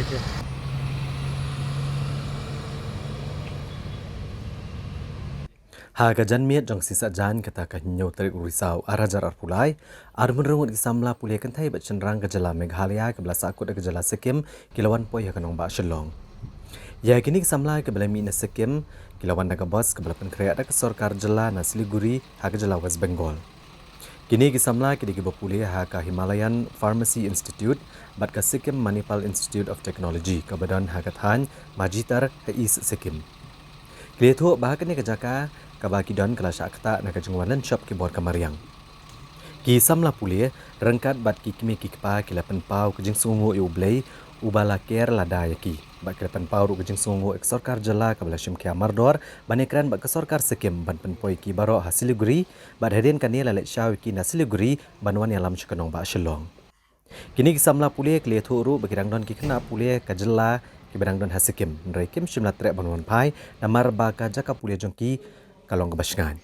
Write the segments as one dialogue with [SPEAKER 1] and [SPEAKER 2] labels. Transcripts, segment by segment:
[SPEAKER 1] itu.
[SPEAKER 2] Haga janmiat jong sisa jan kata ka hinyo tarik urisau arajar arpulai armun rungut kisamla pulia kentai bat cenderang gejala Meghalaya ke belasa akut gejala Sikkim kilawan poi hakanong ba Shillong. Ya kini kisamla ke belami na Sikkim kilawan daga bos ke belapan kreat ke sorkar jela na Siliguri ha gejala West Bengal. Kini kisamla ke digi bapulia ha ka Himalayan Pharmacy Institute bat ka Sikkim Manipal Institute of Technology ke badan ha kathan Majitar ha East Sikkim. Kletu bahakan ni kejaka kabaki don kala syakta na kajengwanan shop keyboard kamariang. Ki samla pulia rengkat bat ki kimi ki kpa kilapan pau kejeng sungu i ublei ubala ker lada yaki bat kilapan pau ru kejeng sungu ek sorkar jela kabala shim kia mardor banekran bat ke sorkar Sikkim ban penpoi ki baro ha Siliguri bat hadin kani lalet syaw ki na Siliguri banwan yang lam chukanong ba Shillong. Kini kisamla pulia kletu ru bagirang don ki kena pulia kajela ki badang don ha Sikkim nrai kim shimla trek banwan pai namar ba ka jaka pulia jongki kalong kebasngan.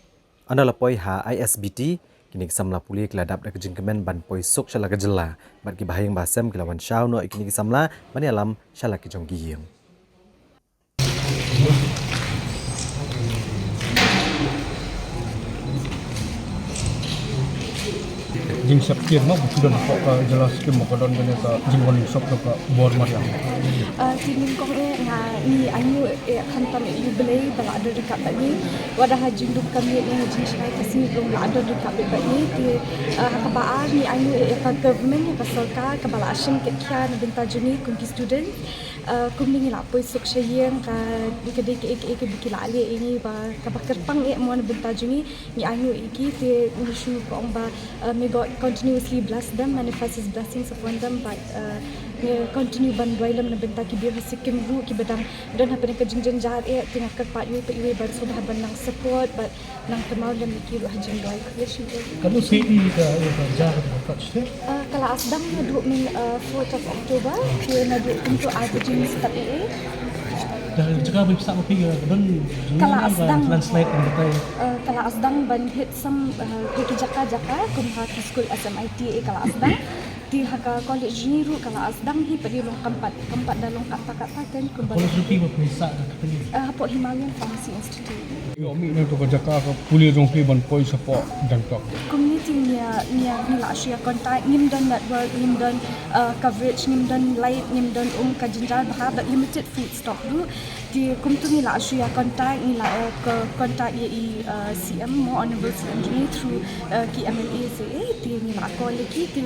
[SPEAKER 2] Anda lapoi ha ISBT kini kisamla puli keladap dak jengkemen ban poi sok shala kejela bat ki bahayang basem kelawan syau no kini kisamla ban alam shala ki jonggiyeng.
[SPEAKER 1] Jing Septir no sudah nampak ka jelas ke makadon kene ka jingkon shop ka bor mariam.
[SPEAKER 3] Timin kong ni anyu kantam jubilei bala ada dekat ni wadah hajing duk kami ni hajing syai kasih belum ada dekat ni ti kabaan ni anyu ka government ka sarkar ka bala asim ke kya na binta juni kum ki student kum ni la poi sok syayeng ka dikade ke bikila ali ini ba ka bakar pang mo na binta juni ni anyu iki ti ni shu kong ba may God continuously bless them manifest his blessings upon them but continue banduai lam na benta ki biar Sikkim ru ki badang dan hapen ka jingjen jahat tinga ka pa yu bar so ban nang support but nang temau lam ki ru hajing doi creation
[SPEAKER 1] Kamu sini ka jar ka chte.
[SPEAKER 3] kala asdam na du min 4th of October ki na du untuk ajing start
[SPEAKER 1] Dah juga bisa kopi ka don
[SPEAKER 3] Kala asdang
[SPEAKER 1] translate ang batay.
[SPEAKER 3] Kala asdang ban hit some ki jaka kum ha school SMIT kala asdang di haka college ni ru kala asdang hi padi long kampat dalong kata-kata kan kum
[SPEAKER 1] Kalau supi ba bisa ka katani.
[SPEAKER 3] hapo Himalayan Pharmacy Institute
[SPEAKER 1] Omi na to ka jaka ka puli jong pi ban poi support dan tok.
[SPEAKER 3] community ni la share contact nim don network nim don coverage nim don light nim don kajinjal bahab limited food stock ru di kum tu ni la share contact ni la contact ye CM more honorable CM ni through ki MLA se ti ni la call ki ti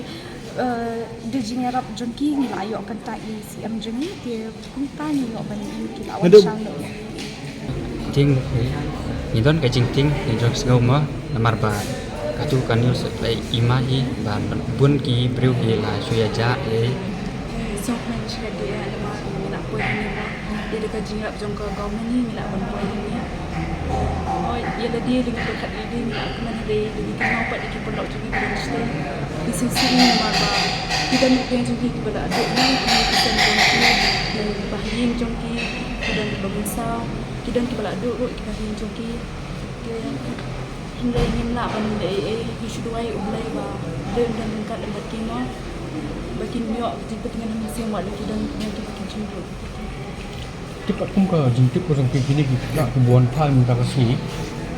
[SPEAKER 3] de jingarap jongki ni la yo contact ye CM jeni ti kum ta ni yo ban ki la wan shang no
[SPEAKER 4] ting ni don ka jing ting ni jok sgau ma namar ba katu kan news lai ima hi ba bun ki breu ki la suya ja le
[SPEAKER 3] sok man shika dia nama mina poi ni ma dia dekat jingrap jong ka government ni mina ban poi ni oh ya la dia dengan dekat dia ni aku mana dia di kenal pat di pondok juga di stay di sisi ni nama ba kita nak yang juga di bala adik ni kita nak bahagian jong ki dan berbisa kita nak bala adik ro kita bahagian jong ki Hindai ni nak pandai isu dua ublai ba dan dekat lembat kino bagi miok jemput dengan musim wak lagi dan kita jemput
[SPEAKER 1] Tikat kum ka jintip ko jong pi kini ki na ku buan phai mun ta ka sini.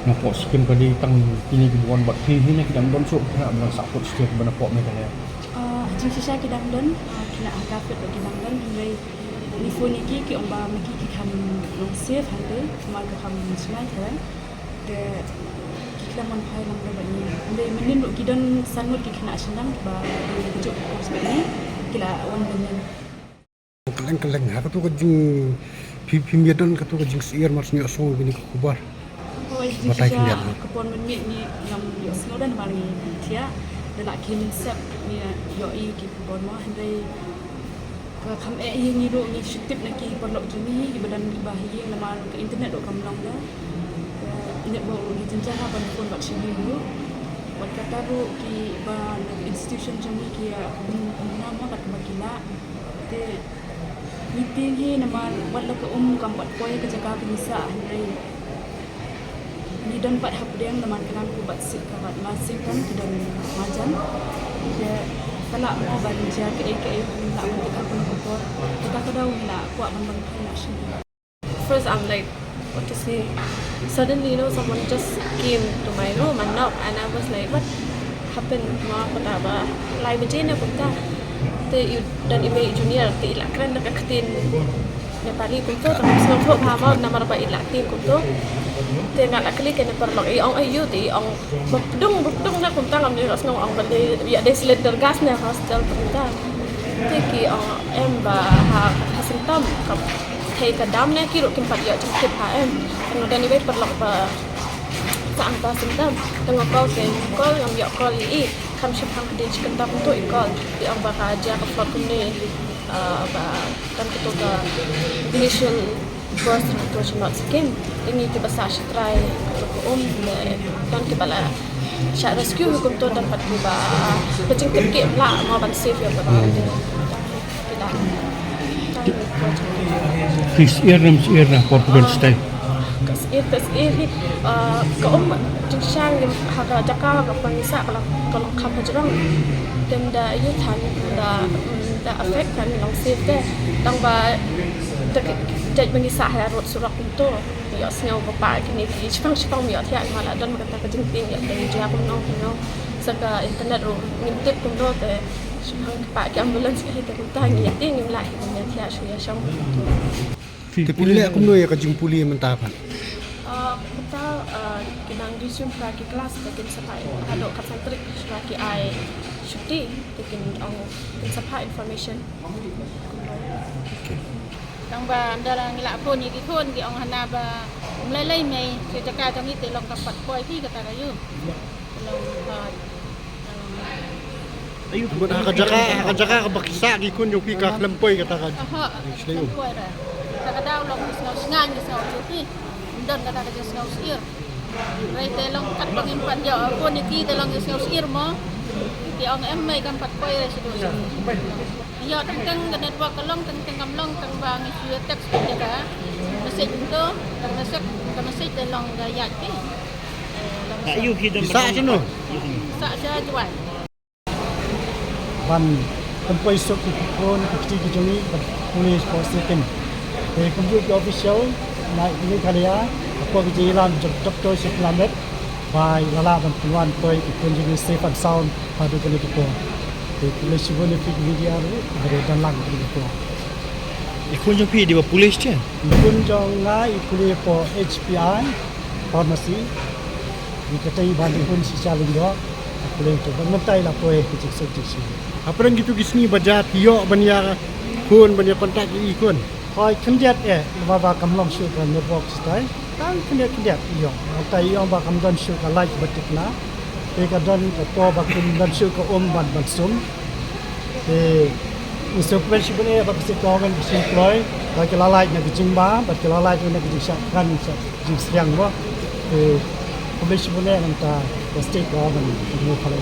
[SPEAKER 1] Na po Sikkim ka di tang kini ki buan bat hi ni ki dam don so na bang support state bana po me ka ya.
[SPEAKER 3] jeng sisa kita don kena agak bagi dan hindai ni phone iki ki omba maki ki kam long safe hande mal ka kam semai kan de kita man phai lang da bani hindai menin ki don sangut ki kena senang ba juk hospital ni kila wan dengan
[SPEAKER 1] Keleng ha ka to ka jing pi mi don ka to ka jing sier mas ni asong bini ka kubar. Batai kilian.
[SPEAKER 3] Kepon menit ni yang yo snow dan mari tia de la kin sep ni yo i ki kepon mo hindai ka kam ni do ni shitip na ki pondok jumi di badan bahagia nama ke internet do kam long da net bo ni jenjang ban pun bak sini dulu wat kata bu ki ban institution jumi ki nama kat bakila de meeting hi nama wat lo ke kam wat poi ke jaga bisa hindai ni dan pat hap dia nama kenang ku bat sik ka bat masing kan dan majan dia pala mo ba niya kay la mo ka ko kita ko daw la ko ang mga first I'm like what to say suddenly someone just came to my room and knocked and I was like what happened ma ko ta ba lai ba jena ko ta te dan ibe junior te ila kren nakakatin Nepali kunto tapos nung pama na maraba ila tin kunto te nga lakli kay perlo ang ayu ti ang bukdong na kunta ngam ni ras nung ang bali ya des cylinder gas na hostel kunta te ki ang emba ha hasintam kap thei ka dam na ki ro kin pat ya chim kip ha em ang dan ibe perlo pa sa ang ta sintam tang ko ke call ngam ya call I kam ship hang din chicken tap to I call di ang ba ka ja ka flot kun ni ba kan kita ka initial first to not skin ini kita bahasa try dan kita bala sya rescue hukum to dapat ba pecing kek la ma ban safe ya ba kita
[SPEAKER 1] His ear na Portugal style.
[SPEAKER 3] Tas ka jing shang haga jaka ka pangisa kalau kham hajrang dem da yuthan da affect kan long safe te tang ba jadi mengisa harut surak untuk ya sengau bapa kini cipang mi ya malah dan kata kejing ting ya dari dia aku no saka internet ro ngintip kum do te cipang pa ki ambulance ki te kunta ni ya ting ni lai ni ya suya sang
[SPEAKER 5] Te puli aku no ya kajing puli mentapan.
[SPEAKER 3] Kita kinang resume lagi kelas tekin sapai adok kasantrik lagi ai syuti tekin ang sapai information
[SPEAKER 6] Tang ba andara ngila pun ni kikon ki ong hana ba umlay may si jaka tang ite long kapat poi pi kata kayu long
[SPEAKER 5] Ayo buat hakajaka ka bakisa gi kun yung pika klempoy kata ka.
[SPEAKER 6] aha poi ra kadang long ngan ni sau pi dan kata ka just ngau sir rai te long kat pangin pan yo pun ni ki te long ngau sir mo ki ong em mai kan pat poi ra si do yo tang network long tang kamlong tang bang isi teks jaga message itu message te long ga ya ki
[SPEAKER 7] Ayo kita
[SPEAKER 5] Bisa sino?
[SPEAKER 6] sa sa jual
[SPEAKER 8] Van klempoy sok kun kiti ki jongi pulis positif. Dari komputer official naik ini kaliya apa ki jiran job to siplamet by lala ban tuan toy ikun jadi safe and sound pada kali ko. Di pulis bonefit media ru dari dan lang ko.
[SPEAKER 7] ikut je pi dia polis je.
[SPEAKER 8] Ikun jong ngai ikuli po HPI pharmacy. Dikatai ban ikun sisa linggo. Boleh tu mentai la poe kecik sekecik.
[SPEAKER 5] Apa yang gitu gisni baja tiyo banya kun banya kontak i kun.
[SPEAKER 8] Koi kendiat baba kamlong syu kan network style. Kan kendiat iyo. Tai iyo ba kam don syu ka like batik na. Te ka don ko ba kun don syu ka ban sum. Te instruction syu ne ba kisi ko kan kisi employ. Ba ke lalai na kijing ba, ba ke lalai na kijing syak kan jing siang ba. Te Komisi Bune nanta state government ni kalau